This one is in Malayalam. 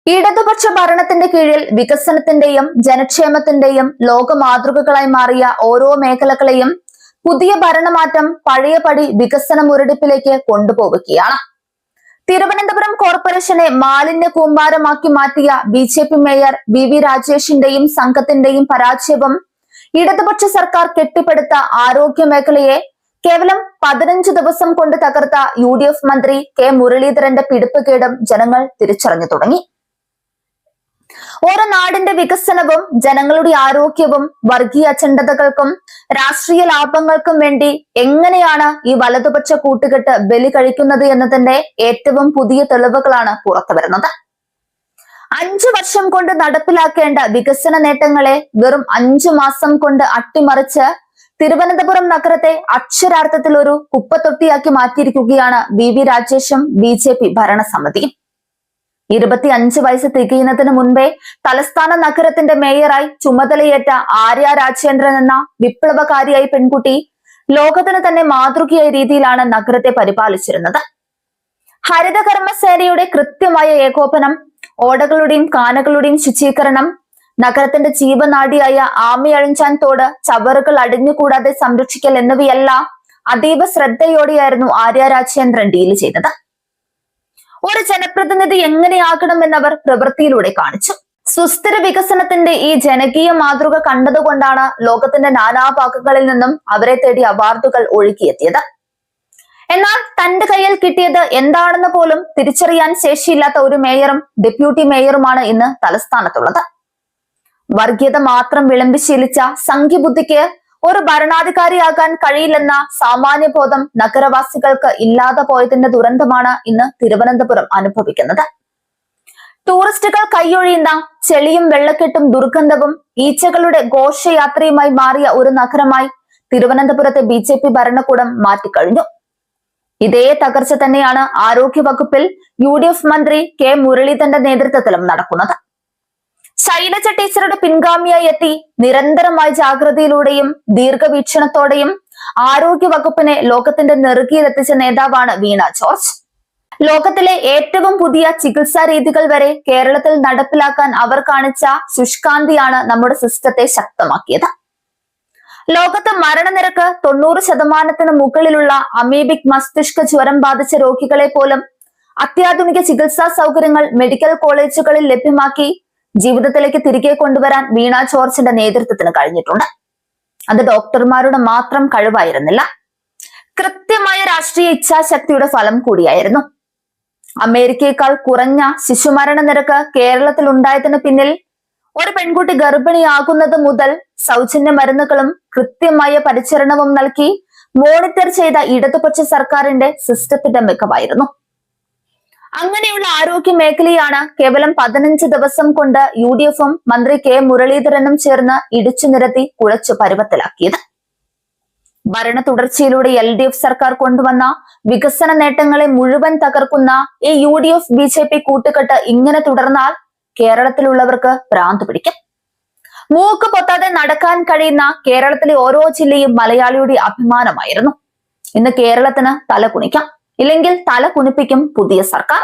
ഇടതുപക്ഷ ഭരണത്തിന്റെ കീഴിൽ വികസനത്തിന്റെയും ജനക്ഷേമത്തിന്റെയും ലോക മാതൃകകളായി മാറിയ ഓരോ മേഖലകളെയും പുതിയ ഭരണമാറ്റം പഴയപടി വികസന മുരടിപ്പിലേക്ക് കൊണ്ടുപോവുകയാണ്. തിരുവനന്തപുരം കോർപ്പറേഷനെ മാലിന്യ കൂമ്പാരമാക്കി മാറ്റിയ ബി.ജെ.പി. മേയർ വി രാജേഷിന്റെയും സംഘത്തിന്റെയും പരാജയവും ഇടതുപക്ഷ സർക്കാർ കെട്ടിപ്പടുത്ത ആരോഗ്യ മേഖലയെ കേവലം 15 ദിവസം കൊണ്ട് തകർത്ത UDF മന്ത്രി കെ മുരളീധരന്റെ പിടിപ്പുകേടും ജനങ്ങൾ തിരിച്ചറിഞ്ഞു തുടങ്ങി. ഓരോ നാടിന്റെ വികസനവും ജനങ്ങളുടെ ആരോഗ്യവും വർഗീയ അജണ്ടകൾക്കും രാഷ്ട്രീയ ലാഭങ്ങൾക്കും വേണ്ടി എങ്ങനെയാണ് ഈ വലതുപക്ഷ കൂട്ടുകെട്ട് ബലി കഴിക്കുന്നത് എന്നതിന്റെ ഏറ്റവും പുതിയ തെളിവുകളാണ് പുറത്തുവരുന്നത്. 5 വർഷം കൊണ്ട് നടപ്പിലാക്കേണ്ട വികസന നേട്ടങ്ങളെ വെറും 5 മാസം കൊണ്ട് അട്ടിമറിച്ച് തിരുവനന്തപുരം നഗരത്തെ അക്ഷരാർത്ഥത്തിൽ ഒരു കുപ്പത്തൊട്ടിയാക്കി മാറ്റിയിരിക്കുകയാണ് വി രാജേഷും ബി.ജെ.പി. ഭരണസമിതിയും. 25 വയസ്സ് തികയുന്നതിന് മുൻപേ തലസ്ഥാന നഗരത്തിന്റെ മേയറായി ചുമതലയേറ്റ ആര്യ രാജേന്ദ്രൻ എന്ന വിപ്ലവകാരിയായ പെൺകുട്ടി ലോകത്തിന് തന്നെ മാതൃകയായ രീതിയിലാണ് നഗരത്തെ പരിപാലിച്ചിരുന്നത്. ഹരിതകർമ്മസേനയുടെ കൃത്യമായ ഏകോപനം, ഓടകളുടെയും കാനകളുടെയും ശുചീകരണം, നഗരത്തിന്റെ ജീവനാഡിയായ ആമയഴിഞ്ചാൻ തോട് ചവറുകൾ അടിഞ്ഞുകൂടാതെ സംരക്ഷിക്കൽ എന്നിവയെല്ലാം അതീവ ശ്രദ്ധയോടെയായിരുന്നു ആര്യ രാജേന്ദ്രൻ ഡീല് ചെയ്തത്. ഒരു ജനപ്രതിനിധി എങ്ങനെയാകണമെന്നവർ പ്രവൃത്തിയിലൂടെ കാണിച്ചു. സുസ്ഥിര വികസനത്തിന്റെ ഈ ജനകീയ മാതൃക കണ്ടതുകൊണ്ടാണ് ലോകത്തിന്റെ നാനാഭാഗങ്ങളിൽ നിന്നും അവരെ തേടി അവാർഡുകൾ ഒഴുകിയെത്തിയത്. എന്നാൽ തന്റെ കയ്യിൽ കിട്ടിയത് എന്താണെന്ന് പോലും തിരിച്ചറിയാൻ ശേഷിയില്ലാത്ത ഒരു മേയറും ഡെപ്യൂട്ടി മേയറുമാണ് ഇന്ന് തലസ്ഥാനത്തുള്ളത്. വർഗീയത മാത്രം വിളമ്പി ശീലിച്ച സംഘിബുദ്ധിക്ക് ഒരു ഭരണാധികാരിയാകാൻ കഴിയില്ലെന്ന സാമാന്യബോധം നഗരവാസികൾക്ക് ഇല്ലാതെ പോയതിന്റെ ദുരന്തമാണ് ഇന്ന് തിരുവനന്തപുരം അനുഭവിക്കുന്നത്. ടൂറിസ്റ്റുകൾ കൈയൊഴിയുന്ന ചെളിയും വെള്ളക്കെട്ടും ദുർഗന്ധവും ഈച്ചകളുടെ ഘോഷയാത്രയുമായി മാറിയ ഒരു നഗരമായി തിരുവനന്തപുരത്തെ ബി.ജെ.പി. ഭരണകൂടം മാറ്റിക്കഴിഞ്ഞു. ഇതേ തകർച്ച തന്നെയാണ് ആരോഗ്യ വകുപ്പിൽ UDF മന്ത്രി കെ മുരളീധരന്റെ നേതൃത്വത്തിലും നടക്കുന്നത്. ശൈലജ ടീച്ചറുടെ പിൻഗാമിയായി എത്തി നിരന്തരമായ ജാഗ്രതയിലൂടെയും ദീർഘവീക്ഷണത്തോടെയും ആരോഗ്യ വകുപ്പിനെ ലോകത്തിന്റെ നെറുകിയിലെത്തിച്ച നേതാവാണ് വീണ ജോർജ്. ലോകത്തിലെ ഏറ്റവും പുതിയ ചികിത്സാ രീതികൾ വരെ കേരളത്തിൽ നടപ്പിലാക്കാൻ അവർ കാണിച്ച ശുഷ്കാന്തിയാണ് നമ്മുടെ സിസ്റ്റത്തെ ശക്തമാക്കിയത്. ലോകത്ത് മരണനിരക്ക് 90% മുകളിലുള്ള അമീബിക് മസ്തിഷ്ക ജ്വരം ബാധിച്ച രോഗികളെ പോലും അത്യാധുനിക ചികിത്സാ സൗകര്യങ്ങൾ മെഡിക്കൽ കോളേജുകളിൽ ലഭ്യമാക്കി ജീവിതത്തിലേക്ക് തിരികെ കൊണ്ടുവരാൻ വീണ ജോർജിന്റെ നേതൃത്വത്തിന് കഴിഞ്ഞിട്ടുണ്ട്. അത് ഡോക്ടർമാരുടെ മാത്രം കഴിവായിരുന്നില്ല, കൃത്യമായ രാഷ്ട്രീയ ഇച്ഛാശക്തിയുടെ ഫലം കൂടിയായിരുന്നു. അമേരിക്കയേക്കാൾ കുറഞ്ഞ ശിശുമരണ നിരക്ക് കേരളത്തിൽ ഉണ്ടായതിനു പിന്നിൽ ഒരു പെൺകുട്ടി ഗർഭിണിയാകുന്നത് മുതൽ സൗജന്യ മരുന്നുകളും കൃത്യമായ പരിചരണവും നൽകി മോണിറ്റർ ചെയ്ത ഇടതുപക്ഷ സർക്കാരിന്റെ സിസ്റ്റത്തിന്റെ മികവായിരുന്നു. അങ്ങനെയുള്ള ആരോഗ്യ മേഖലയാണ് കേവലം 15 ദിവസം കൊണ്ട് UDFും മന്ത്രി കെ മുരളീധരനും ചേർന്ന് ഇടിച്ചു നിരത്തി കുഴച്ചു പരുവത്തിലാക്കിയത്. ഭരണ തുടർച്ചയിലൂടെ LDF സർക്കാർ കൊണ്ടുവന്ന വികസന നേട്ടങ്ങളെ മുഴുവൻ തകർക്കുന്ന ഈ UDF ബി.ജെ.പി. കൂട്ടുകെട്ട് ഇങ്ങനെ തുടർന്നാൽ കേരളത്തിലുള്ളവർക്ക് ഭ്രാന്ത് പിടിക്കും. മൂക്ക് പൊത്താതെ നടക്കാൻ കഴിയുന്ന കേരളത്തിലെ ഓരോ ജില്ലയും മലയാളിയുടെ അഭിമാനമായിരുന്നു. ഇന്ന് കേരളത്തിന് തല കുനിക്കാം, ഇല്ലെങ്കിൽ തല കുനിപ്പിക്കും പുതിയ സർക്കാർ.